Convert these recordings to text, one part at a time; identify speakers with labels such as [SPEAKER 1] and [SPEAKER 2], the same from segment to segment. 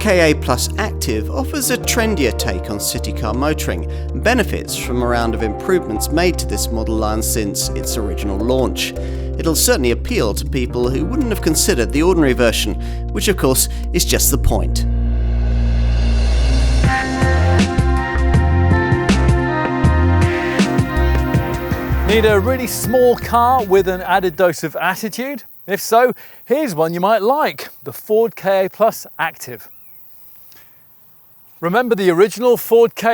[SPEAKER 1] Ka Plus Active offers a trendier take on citycar motoring and benefits from a round of improvements made to this model line since its original launch. It'll certainly appeal to people who wouldn't have considered the ordinary version, which of course is just the point.
[SPEAKER 2] Need a really small car with an added dose of attitude? If so, here's one you might like, the Ford Ka Plus Active. Remember the original Ford Ka?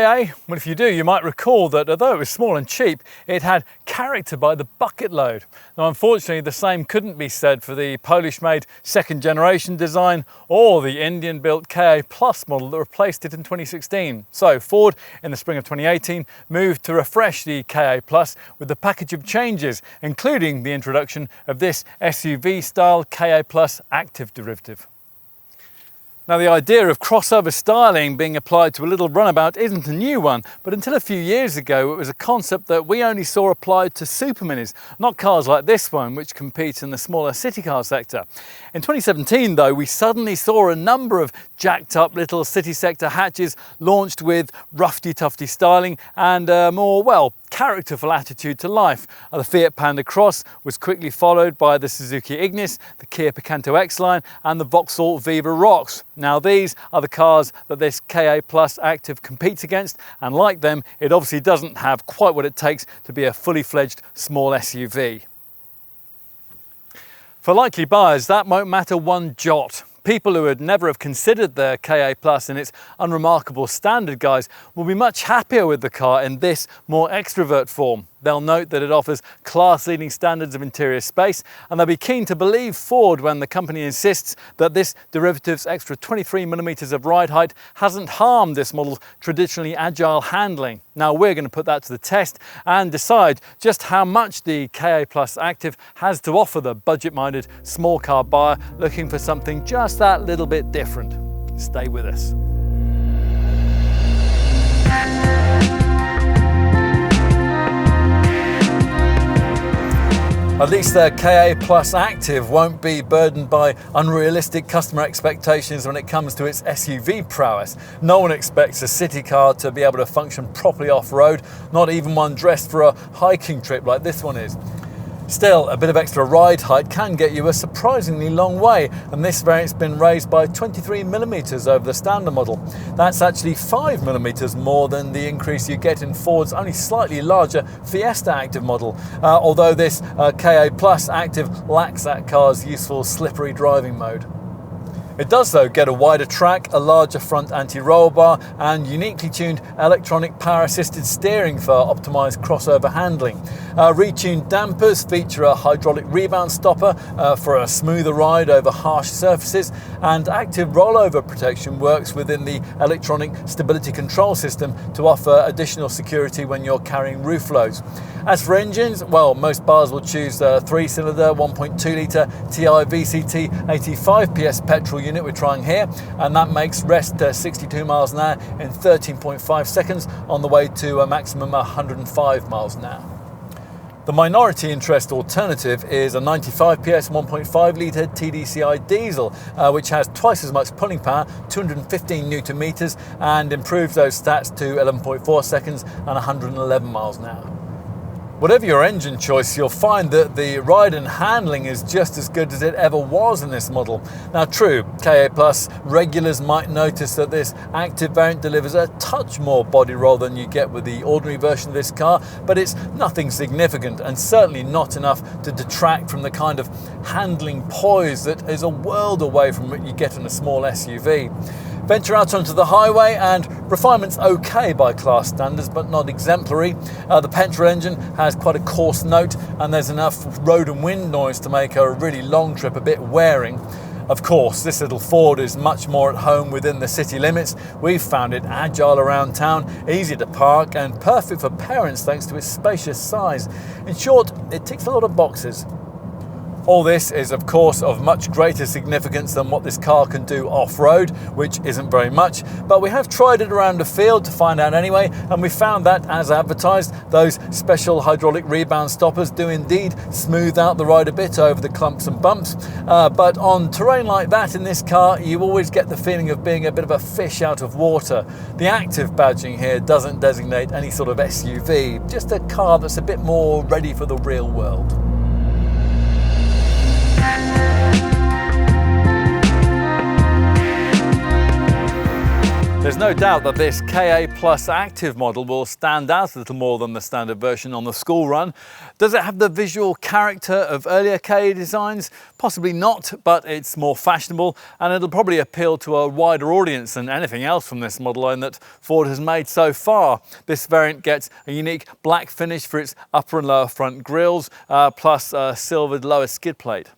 [SPEAKER 2] Well, if you do, you might recall that although it was small and cheap, it had character by the bucket load. Now, unfortunately, the same couldn't be said for the Polish-made second generation design or the Indian-built Ka Plus model that replaced it in 2016. So Ford, in the spring of 2018, moved to refresh the Ka Plus with a package of changes, including the introduction of this SUV-style Ka Plus Active derivative. Now, the idea of crossover styling being applied to a little runabout isn't a new one, but until a few years ago it was a concept that we only saw applied to super minis, not cars like this one which compete in the smaller city car sector. In 2017 though, we suddenly saw a number of jacked up little city sector hatches launched with roughy-tufty styling and a more, well, characterful attitude to life. The Fiat Panda Cross was quickly followed by the Suzuki Ignis, the Kia Picanto X-Line and the Vauxhall Viva Rox. Now these are the cars that this Ka Plus Active competes against, and like them, it obviously doesn't have quite what it takes to be a fully fledged small SUV. For likely buyers, that won't matter one jot. People who would never have considered the Ka Plus in its unremarkable standard guise will be much happier with the car in this more extrovert form. They'll note that it offers class-leading standards of interior space, and they'll be keen to believe Ford when the company insists that this derivative's extra 23mm of ride height hasn't harmed this model's traditionally agile handling. Now we're going to put that to the test and decide just how much the Ka Plus Active has to offer the budget-minded small car buyer looking for something just that little bit different. Stay with us. At least the Ka Plus Active won't be burdened by unrealistic customer expectations when it comes to its SUV prowess. No one expects a city car to be able to function properly off-road, not even one dressed for a hiking trip like this one is. Still, a bit of extra ride height can get you a surprisingly long way, and this variant's been raised by 23mm over the standard model. That's actually 5mm more than the increase you get in Ford's only slightly larger Fiesta Active model, although this Ka Plus Active lacks that car's useful slippery driving mode. It does though get a wider track, a larger front anti-roll bar and uniquely tuned electronic power assisted steering for optimised crossover handling. Retuned dampers feature a hydraulic rebound stopper for a smoother ride over harsh surfaces, and active rollover protection works within the electronic stability control system to offer additional security when you're carrying roof loads. As for engines, well, most buyers will choose a 3-cylinder 1.2 litre TI VCT 85 PS petrol unit we're trying here, and that makes rest 62 miles an hour in 13.5 seconds on the way to a maximum 105 miles an hour. The minority interest alternative is a 95 PS 1.5 litre TDCi diesel, which has twice as much pulling power, 215 Newton meters, and improves those stats to 11.4 seconds and 111 miles an hour. Whatever your engine choice, you'll find that the ride and handling is just as good as it ever was in this model. Now true, Ka Plus regulars might notice that this Active variant delivers a touch more body roll than you get with the ordinary version of this car, but it's nothing significant and certainly not enough to detract from the kind of handling poise that is a world away from what you get in a small SUV. Venture out onto the highway and refinement's okay by class standards, but not exemplary. The petrol engine has quite a coarse note, and there's enough road and wind noise to make a really long trip a bit wearing. Of course, this little Ford is much more at home within the city limits. We've found it agile around town, easy to park, and perfect for parents thanks to its spacious size. In short, it ticks a lot of boxes. All this is of course of much greater significance than what this car can do off-road, which isn't very much, but we have tried it around the field to find out anyway, and we found that, as advertised, those special hydraulic rebound stoppers do indeed smooth out the ride a bit over the clumps and bumps, but on terrain like that in this car you always get the feeling of being a bit of a fish out of water. The active badging here doesn't designate any sort of SUV, just a car that's a bit more ready for the real world. There's no doubt that this KA Plus Active model will stand out a little more than the standard version on the school run. Does it have the visual character of earlier KA designs? Possibly not, but it's more fashionable and it'll probably appeal to a wider audience than anything else from this model line that Ford has made so far. This variant gets a unique black finish for its upper and lower front grille, plus a silvered lower skid plate.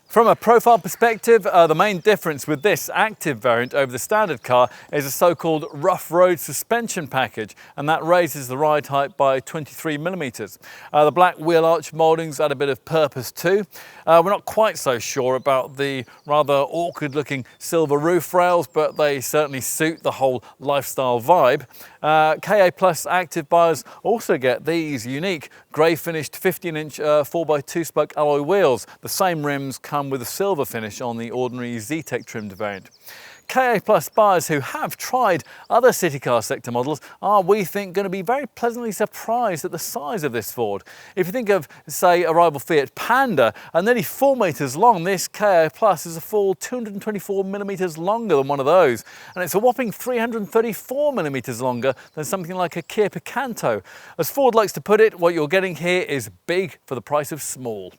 [SPEAKER 2] From a profile perspective, the main difference with this active variant over the standard car is a so-called rough road suspension package, and that raises the ride height by 23mm. The black wheel arch mouldings add a bit of purpose too. We're not quite so sure about the rather awkward looking silver roof rails, but they certainly suit the whole lifestyle vibe. KA Plus active buyers also get these unique grey finished 15-inch 4x2 spoke alloy wheels. The same rims come with a silver finish on the ordinary Z-Tech trimmed variant. KA Plus buyers who have tried other citycar sector models are, we think, going to be very pleasantly surprised at the size of this Ford. If you think of, say, a rival Fiat Panda, nearly 4 metres long, this KA Plus is a full 224mm longer than one of those, and it's a whopping 334mm longer than something like a Kia Picanto. As Ford likes to put it, what you're getting here is big for the price of small.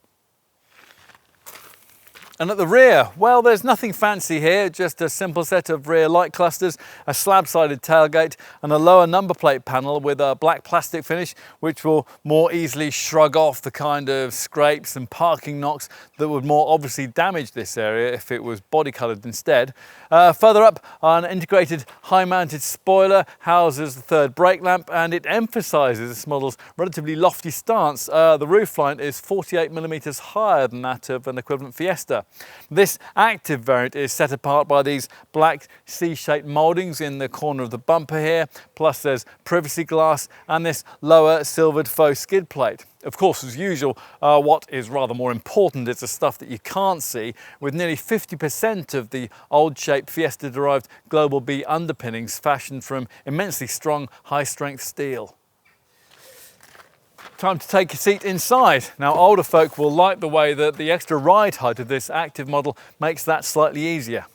[SPEAKER 2] And at the rear, well, there's nothing fancy here, just a simple set of rear light clusters, a slab-sided tailgate and a lower number plate panel with a black plastic finish, which will more easily shrug off the kind of scrapes and parking knocks that would more obviously damage this area if it was body coloured instead. Further up, an integrated high-mounted spoiler houses the third brake lamp, and it emphasises this model's relatively lofty stance. The roofline is 48mm higher than that of an equivalent Fiesta. This active variant is set apart by these black C-shaped mouldings in the corner of the bumper here, plus there's privacy glass and this lower silvered faux skid plate. Of course, as usual, what is rather more important is the stuff that you can't see, with nearly 50% of the old-shaped Fiesta-derived Global B underpinnings fashioned from immensely strong, high-strength steel. Time to take a seat inside. Now, older folk will like the way that the extra ride height of this active model makes that slightly easier.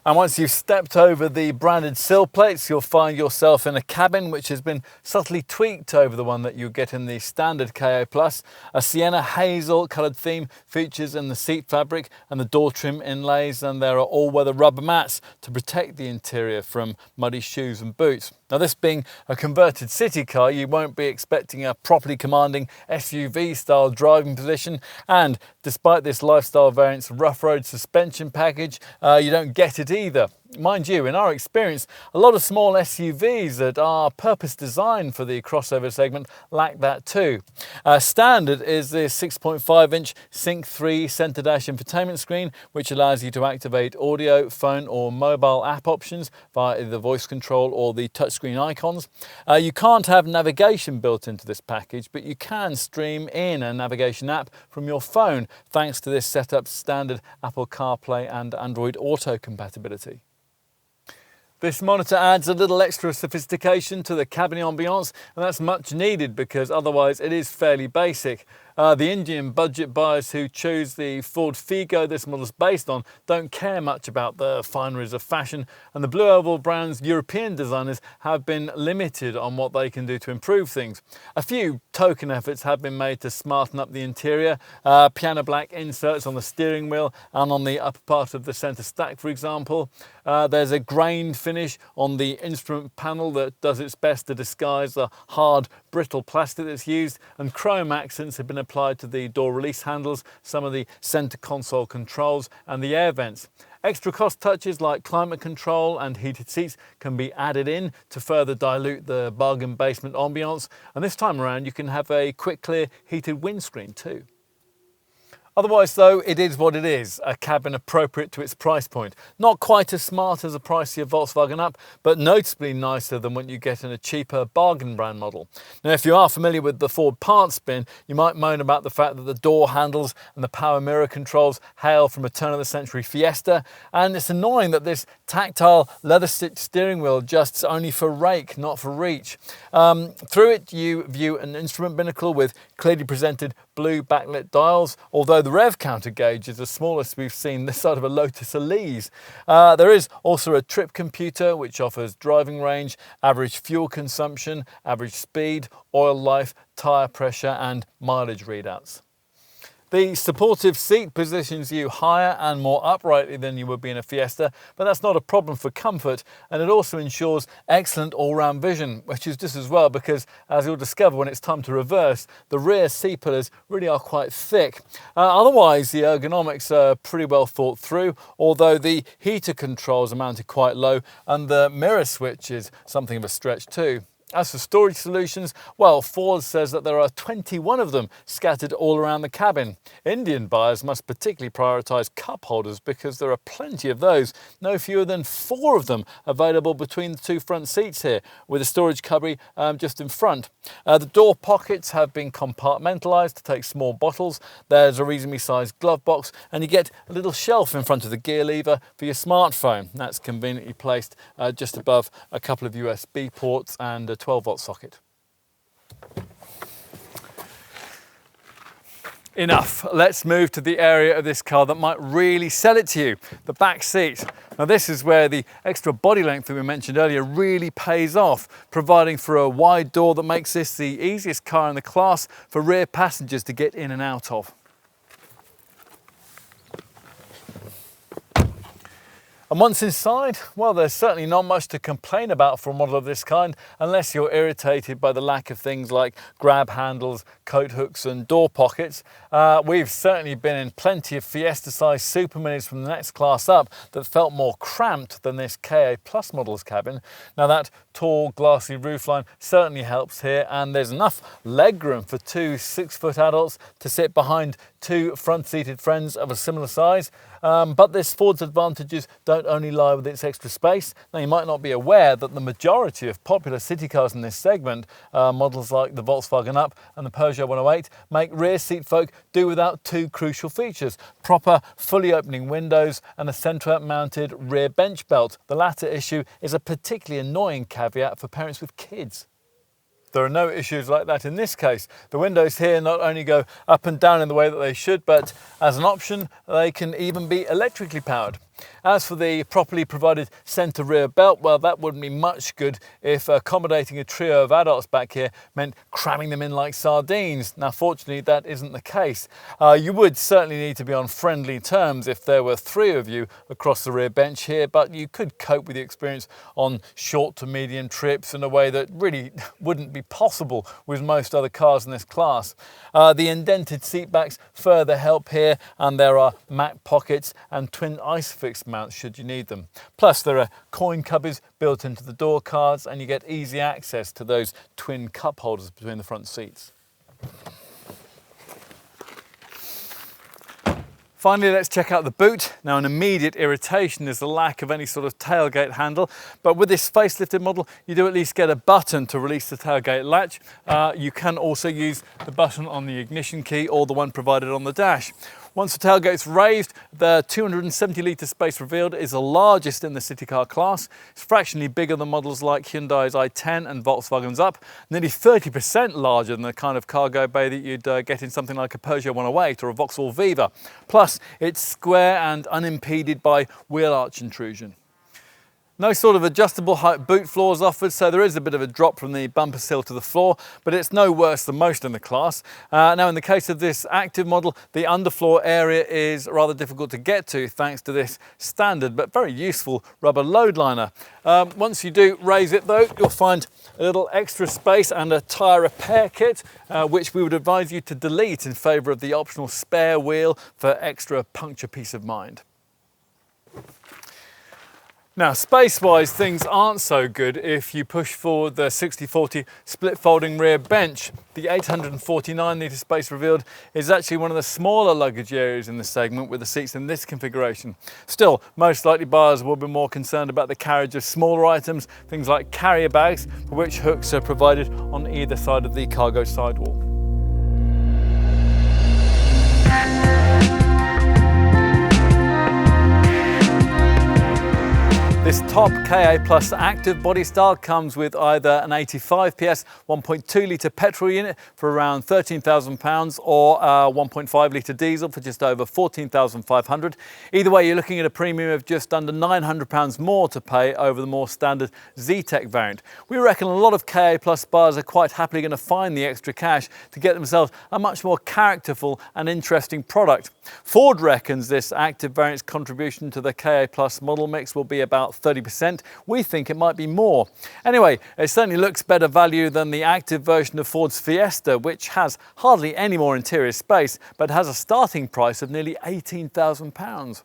[SPEAKER 2] And once you've stepped over the branded sill plates, you'll find yourself in a cabin which has been subtly tweaked over the one that you get in the standard KA Plus. A sienna hazel coloured theme features in the seat fabric and the door trim inlays, and there are all-weather rubber mats to protect the interior from muddy shoes and boots. Now, this being a converted city car, you won't be expecting a properly commanding SUV-style driving position, and despite this lifestyle variant's rough road suspension package, you don't get it either. Mind you, in our experience, a lot of small SUVs that are purpose designed for the crossover segment lack that too. Standard is the 6.5-inch Sync 3 centre dash infotainment screen, which allows you to activate audio, phone or mobile app options via the voice control or the touchscreen icons. You can't have navigation built into this package, but you can stream in a navigation app from your phone thanks to this setup's standard Apple CarPlay and Android Auto compatibility. This monitor adds a little extra sophistication to the cabin ambiance, and that's much needed because otherwise it is fairly basic. The Indian budget buyers who choose the Ford Figo this model is based on don't care much about the fineries of fashion, and the Blue Oval brand's European designers have been limited on what they can do to improve things. A few token efforts have been made to smarten up the interior. Piano black inserts on the steering wheel and on the upper part of the centre stack, for example. There's a grained finish on the instrument panel that does its best to disguise the hard, brittle plastic that's used, and chrome accents have been applied to the door release handles, some of the centre console controls and the air vents. Extra cost touches like climate control and heated seats can be added in to further dilute the bargain basement ambiance, and this time around you can have a quick clear heated windscreen too. Otherwise though, it is what it is, a cabin appropriate to its price point. Not quite as smart as a pricier Volkswagen Up, but noticeably nicer than what you get in a cheaper bargain brand model. Now if you are familiar with the Ford parts bin, you might moan about the fact that the door handles and the power mirror controls hail from a turn of the century Fiesta, and it's annoying that this tactile leather stitched steering wheel adjusts only for rake, not for reach. Through it you view an instrument binnacle with clearly presented blue backlit dials, although the rev counter gauge is the smallest we've seen this side of a Lotus Elise. There is also a trip computer which offers driving range, average fuel consumption, average speed, oil life, tyre pressure and mileage readouts. The supportive seat positions you higher and more uprightly than you would be in a Fiesta, but that's not a problem for comfort, and it also ensures excellent all-round vision, which is just as well because, as you'll discover when it's time to reverse, the rear seat pillars really are quite thick. Otherwise, the ergonomics are pretty well thought through, although the heater controls are mounted quite low and the mirror switch is something of a stretch too. As for storage solutions, well, Ford says that there are 21 of them scattered all around the cabin. Indian buyers must particularly prioritise cup holders because there are plenty of those, no fewer than 4 of them available between the 2 front seats here, with a storage cubby just in front. The door pockets have been compartmentalised to take small bottles. There's a reasonably sized glove box, and you get a little shelf in front of the gear lever for your smartphone. That's conveniently placed just above a couple of USB ports and a 12-volt socket. Enough. Let's move to the area of this car that might really sell it to you, the back seat. Now this is where the extra body length that we mentioned earlier really pays off, providing for a wide door that makes this the easiest car in the class for rear passengers to get in and out of. And once inside, well, there's certainly not much to complain about for a model of this kind, unless you're irritated by the lack of things like grab handles, coat hooks and door pockets. We've certainly been in plenty of Fiesta-sized super minis from the next class up that felt more cramped than this KA Plus model's cabin. Now that tall, glassy roofline certainly helps here, and there's enough legroom for 2 6-foot adults to sit behind 2 front-seated friends of a similar size. But this Ford's advantages don't only lie with its extra space. Now you might not be aware that the majority of popular city cars in this segment, models like the Volkswagen Up and the Peugeot 108, make rear seat folk do without 2 crucial features: proper fully opening windows and a centre mounted rear bench belt. The latter issue is a particularly annoying caveat for parents with kids. There are no issues like that in this case. The windows here not only go up and down in the way that they should, but as an option, they can even be electrically powered. As for the properly provided centre rear belt, well, that wouldn't be much good if accommodating a trio of adults back here meant cramming them in like sardines. Now, fortunately, that isn't the case. You would certainly need to be on friendly terms if there were 3 of you across the rear bench here, but you could cope with the experience on short to medium trips in a way that really wouldn't be possible with most other cars in this class. The indented seat backs further help here, and there are mat pockets and twin ISOFIX mounts should you need them. Plus there are coin cubbies built into the door cards, and you get easy access to those twin cup holders between the front seats. Finally, let's check out the boot. Now, an immediate irritation is the lack of any sort of tailgate handle, but with this facelifted model, you do at least get a button to release the tailgate latch. You can also use the button on the ignition key or the one provided on the dash. Once the tailgate's raised, the 270-litre space revealed is the largest in the city car class. It's fractionally bigger than models like Hyundai's i10 and Volkswagen's Up, nearly 30% larger than the kind of cargo bay that you'd get in something like a Peugeot 108 or a Vauxhall Viva. Plus, it's square and unimpeded by wheel arch intrusion. No sort of adjustable height boot floors offered, so there is a bit of a drop from the bumper sill to the floor, but it's no worse than most in the class. Now, in the case of this active model, the underfloor area is rather difficult to get to thanks to this standard but very useful rubber load liner. Once you do raise it though, you'll find a little extra space and a tyre repair kit, which we would advise you to delete in favour of the optional spare wheel for extra puncture peace of mind. Now, space-wise, things aren't so good if you push forward the 60/40 split folding rear bench. The 849 litre space revealed is actually one of the smaller luggage areas in the segment with the seats in this configuration. Still, most likely buyers will be more concerned about the carriage of smaller items, things like carrier bags, for which hooks are provided on either side of the cargo sidewall. This top KA Plus Active body style comes with either an 85 PS 1.2 litre petrol unit for around £13,000 or a 1.5 litre diesel for just over £14,500. Either way, you're looking at a premium of just under £900 more to pay over the more standard Z-Tech variant. We reckon a lot of KA Plus buyers are quite happily going to find the extra cash to get themselves a much more characterful and interesting product. Ford reckons this Active variant's contribution to the KA Plus model mix will be about 30%. We think it might be more. Anyway, it certainly looks better value than the Active version of Ford's Fiesta, which has hardly any more interior space, but has a starting price of nearly £18,000.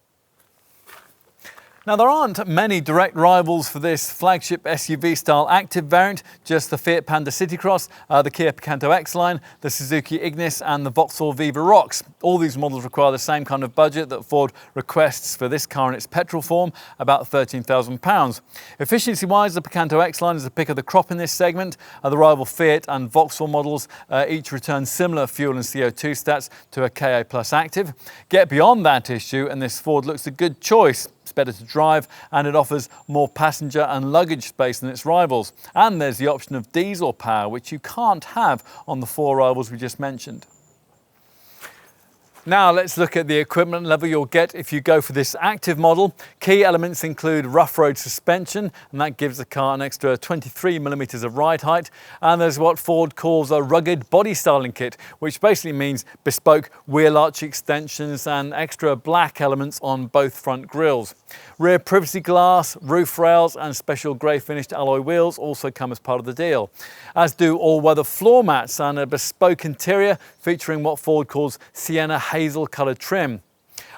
[SPEAKER 2] Now, there aren't many direct rivals for this flagship SUV-style Active variant, just the Fiat Panda Citycross, the Kia Picanto X-Line, the Suzuki Ignis and the Vauxhall Viva Rox. All these models require the same kind of budget that Ford requests for this car in its petrol form, about £13,000. Efficiency-wise, the Picanto X-Line is the pick of the crop in this segment. The rival Fiat and Vauxhall models each return similar fuel and CO2 stats to a KA Plus Active. Get beyond that issue and this Ford looks a good choice. It's better to drive and it offers more passenger and luggage space than its rivals. And there's the option of diesel power, which you can't have on the four rivals we just mentioned. Now let's look at the equipment level you'll get if you go for this Active model. Key elements include rough road suspension, and that gives the car an extra 23mm of ride height. And there's what Ford calls a rugged body styling kit, which basically means bespoke wheel arch extensions and extra black elements on both front grille. Rear privacy glass, roof rails and special grey finished alloy wheels also come as part of the deal, as do all-weather floor mats and a bespoke interior featuring what Ford calls sienna hazel coloured trim.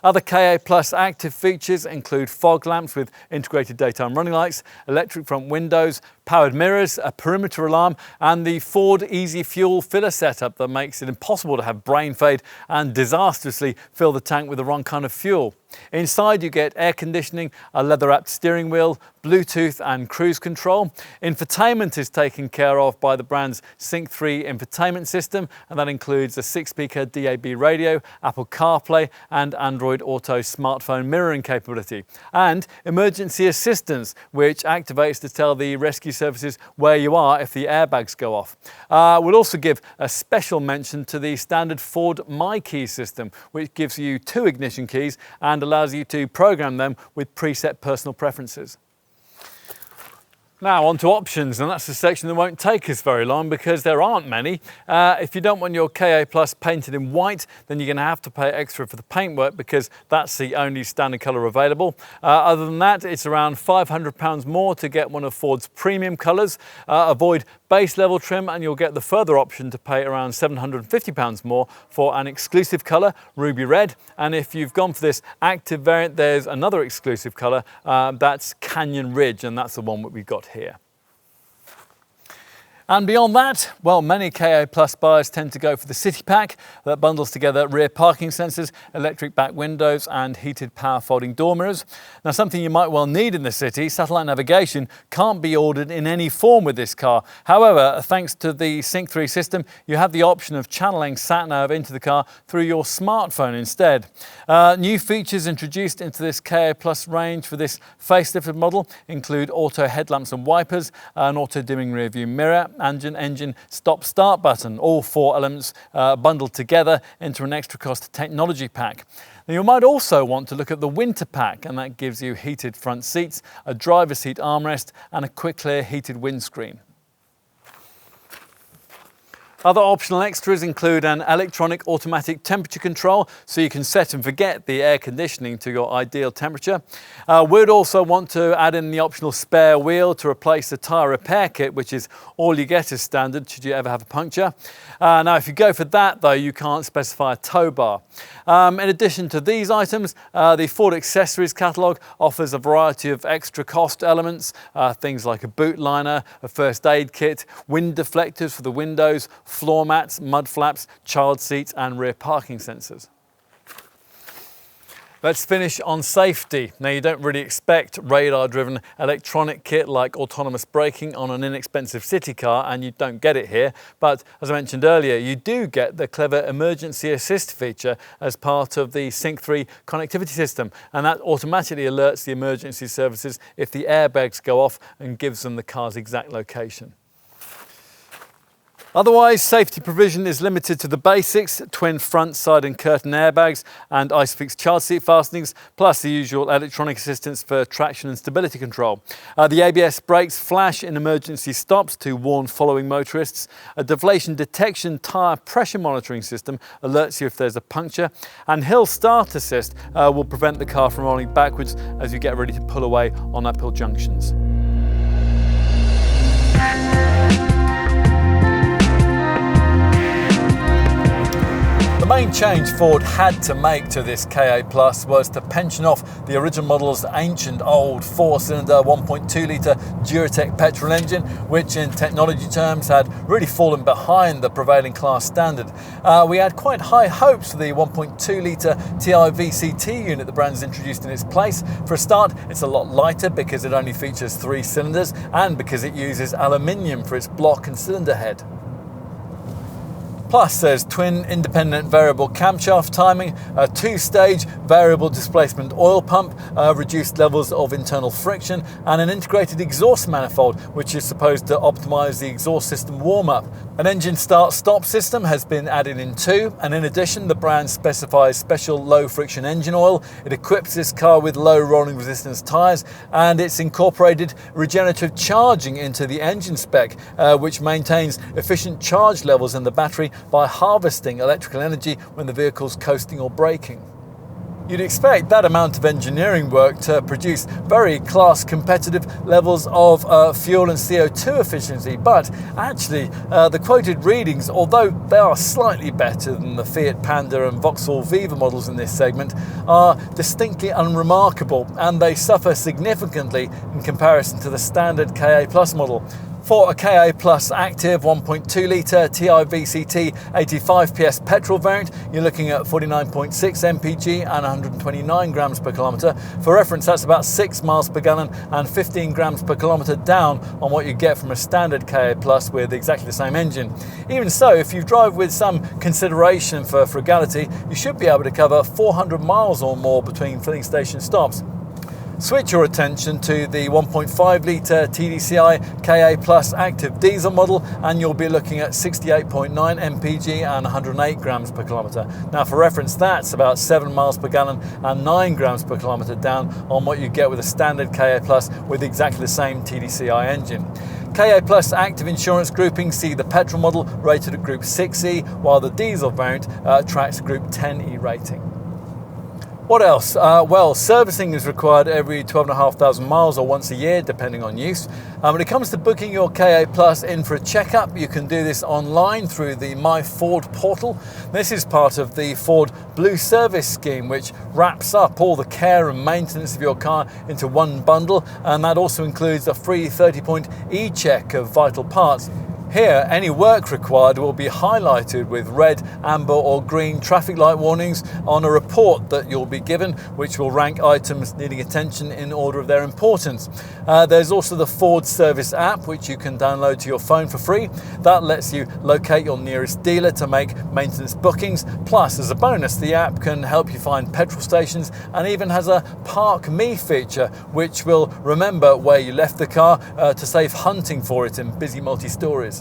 [SPEAKER 2] Other KA Plus Active features include fog lamps with integrated daytime running lights, electric front windows, powered mirrors, a perimeter alarm and the Ford Easy Fuel filler setup that makes it impossible to have brain fade and disastrously fill the tank with the wrong kind of fuel. Inside you get air conditioning, a leather-wrapped steering wheel, Bluetooth and cruise control. Infotainment is taken care of by the brand's Sync 3 infotainment system, and that includes a 6-speaker DAB radio, Apple CarPlay and Android Auto smartphone mirroring capability. And emergency assistance, which activates to tell the rescue services where you are if the airbags go off. We'll also give a special mention to the standard Ford My Key system, which gives you 2 ignition keys and allows you to program them with preset personal preferences. Now on to options, and that's the section that won't take us very long because there aren't many. If you don't want your KA Plus painted in white, then you're going to have to pay extra for the paintwork because that's the only standard colour available. Other than that, it's around £500 more to get one of Ford's premium colours. Avoid base level trim and you'll get the further option to pay around £750 more for an exclusive colour, ruby red. And if you've gone for this Active variant, there's another exclusive colour, that's Canyon Ridge, and that's the one that we've got here. And beyond that, well, many KA Plus buyers tend to go for the City Pack that bundles together rear parking sensors, electric back windows and heated power folding door mirrors. Now, something you might well need in the city, satellite navigation, can't be ordered in any form with this car. However, thanks to the Sync 3 system, you have the option of channeling sat-nav into the car through your smartphone instead. New features introduced into this KA Plus range for this facelifted model include auto headlamps and wipers, an auto-dimming rear view mirror, and an engine stop-start button, all 4 elements bundled together into an extra cost technology pack. Now, you might also want to look at the winter pack, and that gives you heated front seats, a driver's seat armrest and a quick clear heated windscreen. Other optional extras include an electronic automatic temperature control, so you can set and forget the air conditioning to your ideal temperature. We'd also want to add in the optional spare wheel to replace the tyre repair kit, which is all you get as standard should you ever have a puncture. Now if you go for that though, you can't specify a tow bar. In addition to these items, the Ford accessories catalogue offers a variety of extra cost elements, things like a boot liner, a first aid kit, wind deflectors for the windows, floor mats, mud flaps, child seats and rear parking sensors. Let's finish on safety. Now you don't really expect radar-driven electronic kit like autonomous braking on an inexpensive city car, and you don't get it here, but as I mentioned earlier, you do get the clever emergency assist feature as part of the Sync 3 connectivity system, and that automatically alerts the emergency services if the airbags go off and gives them the car's exact location. Otherwise, safety provision is limited to the basics: twin front, side and curtain airbags and ISOFIX child seat fastenings, plus the usual electronic assistance for traction and stability control. The ABS brakes flash in emergency stops to warn following motorists. A deflation detection tyre pressure monitoring system alerts you if there's a puncture, and hill start assist will prevent the car from rolling backwards as you get ready to pull away on uphill junctions. The main change Ford had to make to this KA Plus was to pension off the original model's ancient old 4-cylinder 1.2 litre Duratec petrol engine, which in technology terms had really fallen behind the prevailing class standard. We had quite high hopes for the 1.2 litre TI VCT unit the brand has introduced in its place. For a start, it's a lot lighter because it only features 3 cylinders and because it uses aluminium for its block and cylinder head. Plus, there's twin independent variable camshaft timing, a 2-stage variable displacement oil pump, reduced levels of internal friction, and an integrated exhaust manifold, which is supposed to optimize the exhaust system warm-up. An engine start-stop system has been added in too, and in addition, the brand specifies special low-friction engine oil. It equips this car with low rolling resistance tyres, and it's incorporated regenerative charging into the engine spec, which maintains efficient charge levels in the battery by harvesting electrical energy when the vehicle's coasting or braking. You'd expect that amount of engineering work to produce very class competitive levels of fuel and CO2 efficiency, but actually the quoted readings, although they are slightly better than the Fiat Panda and Vauxhall Viva models in this segment, are distinctly unremarkable, and they suffer significantly in comparison to the standard KA Plus model. For a KA Plus active 1.2 litre TI VCT 85 PS petrol variant, you're looking at 49.6 mpg and 129 grams per kilometre. For reference, that's about 6 miles per gallon and 15 grams per kilometre down on what you get from a standard KA Plus with exactly the same engine. Even so, if you drive with some consideration for frugality, you should be able to cover 400 miles or more between filling station stops. Switch your attention to the 1.5 litre TDCi KA Plus active diesel model, and you'll be looking at 68.9 mpg and 108 grams per kilometre. Now for reference, that's about 7 miles per gallon and 9 grams per kilometre down on what you get with a standard KA Plus with exactly the same TDCi engine. KA Plus active insurance groupings see the petrol model rated at Group 6E, while the diesel variant tracks Group 10E rating. What else? Well, servicing is required every 12,500 miles or once a year, depending on use. When it comes to booking your KA Plus in for a checkup, you can do this online through the My Ford portal. This is part of the Ford Blue Service scheme, which wraps up all the care and maintenance of your car into one bundle, and that also includes a free 30-point e-check of vital parts. Here, any work required will be highlighted with red, amber or green traffic light warnings on a report that you'll be given, which will rank items needing attention in order of their importance. There's also the Ford Service app, which you can download to your phone for free. That lets you locate your nearest dealer to make maintenance bookings. Plus, as a bonus, the app can help you find petrol stations and even has a Park Me feature, which will remember where you left the car to save hunting for it in busy multi-stories.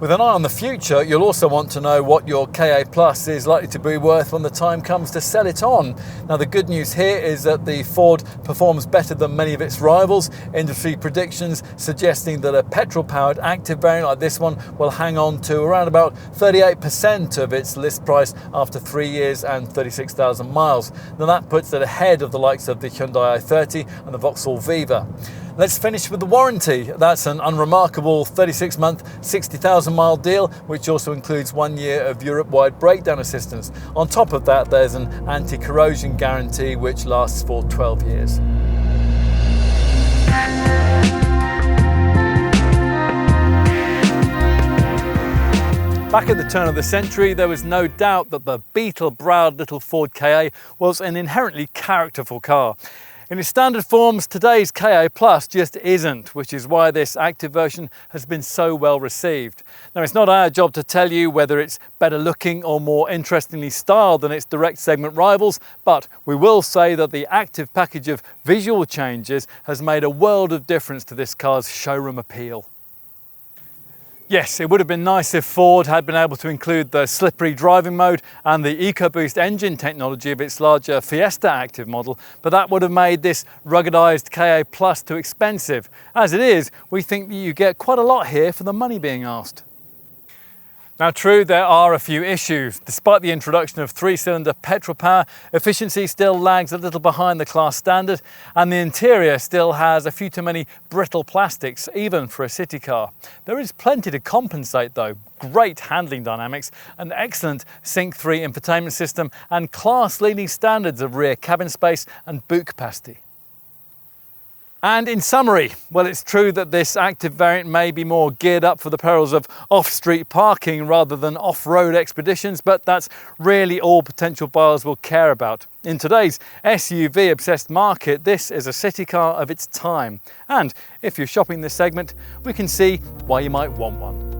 [SPEAKER 2] With an eye on the future, you'll also want to know what your KA Plus is likely to be worth when the time comes to sell it on. Now, the good news here is that the Ford performs better than many of its rivals. Industry predictions suggesting that a petrol-powered active variant like this one will hang on to around about 38% of its list price after 3 years and 36,000 miles. Now, that puts it ahead of the likes of the Hyundai i30 and the Vauxhall Viva. Let's finish with the warranty. That's an unremarkable 36-month, 60,000 mile deal, which also includes 1 year of Europe-wide breakdown assistance. On top of that, there's an anti-corrosion guarantee, which lasts for 12 years. Back at the turn of the century, there was no doubt that the beetle-browed little Ford Ka was an inherently characterful car. In its standard forms, today's Ka Plus just isn't, which is why this active version has been so well received. Now, it's not our job to tell you whether it's better looking or more interestingly styled than its direct segment rivals, but we will say that the active package of visual changes has made a world of difference to this car's showroom appeal. Yes, it would have been nice if Ford had been able to include the slippery driving mode and the EcoBoost engine technology of its larger Fiesta active model, but that would have made this ruggedized Ka Plus too expensive. As it is, we think that you get quite a lot here for the money being asked. Now, true, there are a few issues. Despite the introduction of 3-cylinder petrol power, efficiency still lags a little behind the class standard, and the interior still has a few too many brittle plastics, even for a city car. There is plenty to compensate though. Great handling dynamics, an excellent Sync 3 infotainment system, and class-leading standards of rear cabin space and boot capacity. And in summary, well, it's true that this active variant may be more geared up for the perils of off-street parking rather than off-road expeditions, but that's really all potential buyers will care about. In today's SUV-obsessed market, this is a city car of its time. And if you're shopping this segment, we can see why you might want one.